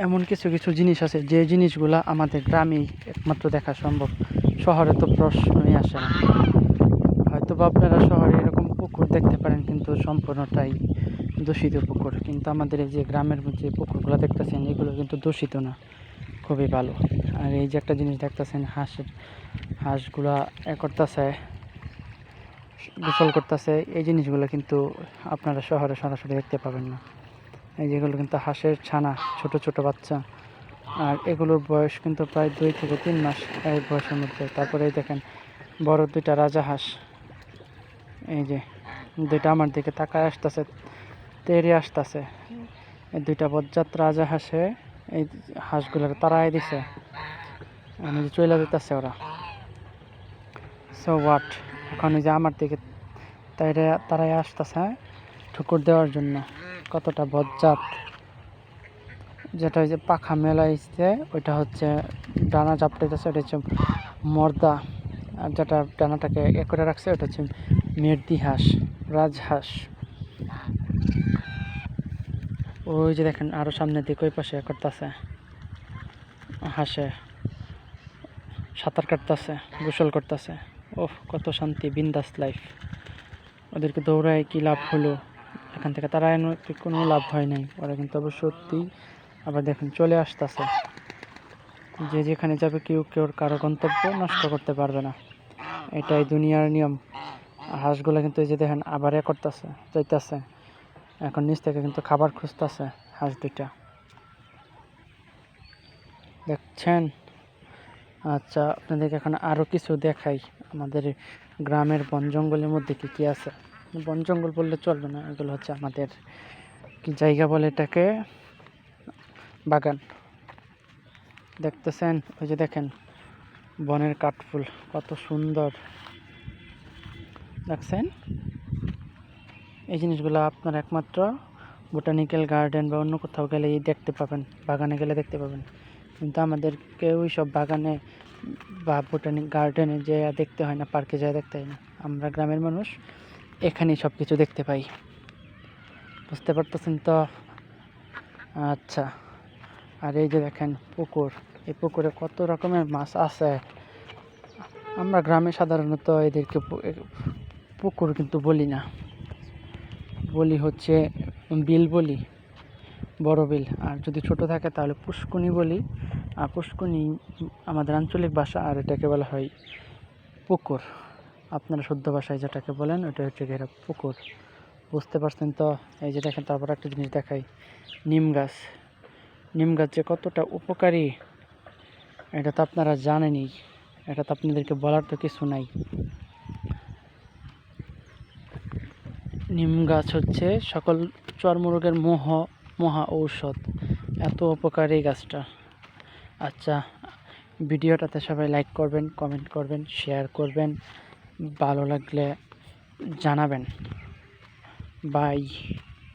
এমন কিছু কিছু জিনিস আছে যে জিনিসগুলা আমাদের গ্রামেই একমাত্র দেখা সম্ভব। শহরে তো প্রশ্নই আসে না। হয়তো বা আপনারা শহরে এরকম পুকুর দেখতে পারেন, কিন্তু সম্পূর্ণটাই দূষিত পুকুর। কিন্তু আমাদের এই যে গ্রামের যে পুকুরগুলো দেখতেছেন, এগুলো কিন্তু দূষিত না, খুবই ভালো। আর এই যে একটা জিনিস দেখতেছেন, হাঁসগুলা করতেছে, গোসল করতেছে, এই জিনিসগুলো কিন্তু আপনারা শহরে সরাসরি দেখতে পাবেন না। এই যেগুলো কিন্তু হাঁসের ছানা, ছোট ছোট বাচ্চা। আর এগুলোর বয়স কিন্তু প্রায় 2 থেকে 3 মাস এই বয়সের মধ্যে। তারপরে এই দেখেন বড় 2টা রাজাহাঁস, এই যে 2টা আমার দিকে তাকায় আসতেছে, তেড়ে আসতেছে। এই 2টা বজ্জাত রাজাহাঁসে এই হাঁসগুলোর তাড়ায় দিছে, মানে যে চলে যেতেছে ওরা। সো হোয়াট, এখন এই যে আমার দিকে তারাই আসতেছে ঠুকুর দেওয়ার জন্য। কতটা বজ্জাত! যেটা ওই যে পাখা মেলাইছে ওইটা হচ্ছে ডানা চাপটাইতেছে, ওটা হচ্ছে মর্দা। আর যেটা ডানাটাকে করে রাখছে ওটা হচ্ছে মের্দি হাঁস, রাজহাঁস। ওই যে দেখেন আরো সামনের দিকে ওই পাশে করতেছে, হাঁসে সাঁতার কাটতেছে, গোসল করতেছে। ওহ, কত শান্তি, বিন্দাস লাইফ। ওদেরকে দৌড়ায় কি লাভ হলো? এখান থেকে তারা কোনো লাভ হয় নাই। ওরা কিন্তু অবশ্যই আবার দেখেন চলে আসতেছে। যে যেখানে যাবে কেউ কারো গন্তব্য নষ্ট করতে পারবে না, এটাই দুনিয়ার নিয়ম। হাঁসগুলো কিন্তু এই যে দেখেন আবার করতেছে, যাইতেছে। এখন নিচ থেকে কিন্তু খাবার খুঁজতেছে হাঁস 2টা, দেখছেন? আচ্ছা, আপনাদেরকে এখন আরও কিছু দেখাই আমাদের গ্রামের বন জঙ্গলের মধ্যে কি কি আছে। বন জঙ্গল বললে চলবে না, এগুলো হচ্ছে আমাদের কি জায়গা বলে এটাকে, বাগান। দেখতেছেন ওই যে দেখেন বনের কাঠফুল কত সুন্দর, দেখছেন? এই জিনিসগুলো আপনারা একমাত্র বোটানিক্যাল গার্ডেন বা অন্য কোথাও গেলেই দেখতে পাবেন, বাগানে গেলে দেখতে পাবেন। কিন্তু আমাদেরকে ওই সব বাগানে বা বোটানিক গার্ডেনে যে দেখতে হয় না, পার্কে যায় দেখতে হয় না। আমরা গ্রামের মানুষ, এখানেই সব কিছু দেখতে পাই। বুঝতে পারতেছেন তো? আচ্ছা, আর এই যে দেখেন পুকুর, এই পুকুরে কত রকমের মাছ আছে। আমরা গ্রামে সাধারণত এদেরকে পুকুর কিন্তু বলি না, বলি হচ্ছে বিল বলি, বড় বিল। আর যদি ছোট থাকে তাহলে পুষ্কুনি বলি। আর পুষ্কুনি আমাদের আঞ্চলিক ভাষা, আর এটাকে বলা হয় পুকুর। আপনারা শুদ্ধ ভাষায় যেটাকে বলেন ওটা হচ্ছে গিয়ে পুকুর। বুঝতে পারছেন তো? এই যে দেখেন, তারপর একটা জিনিস দেখাই, নিম গাছ। নিম গাছ যে কতটা উপকারী এটা তো আপনারা জানেনই, এটা তো আপনাদেরকে বলার তো কিছু নাই। নিম গাছ হচ্ছে সকল চর্মরোগের মহা ঔষধ, এত উপকারী গাছটা। আচ্ছা, ভিডিওটাতে সবাই লাইক করবেন, কমেন্ট করবেন, শেয়ার করবেন, ভালো লাগলে জানাবেন। বাই।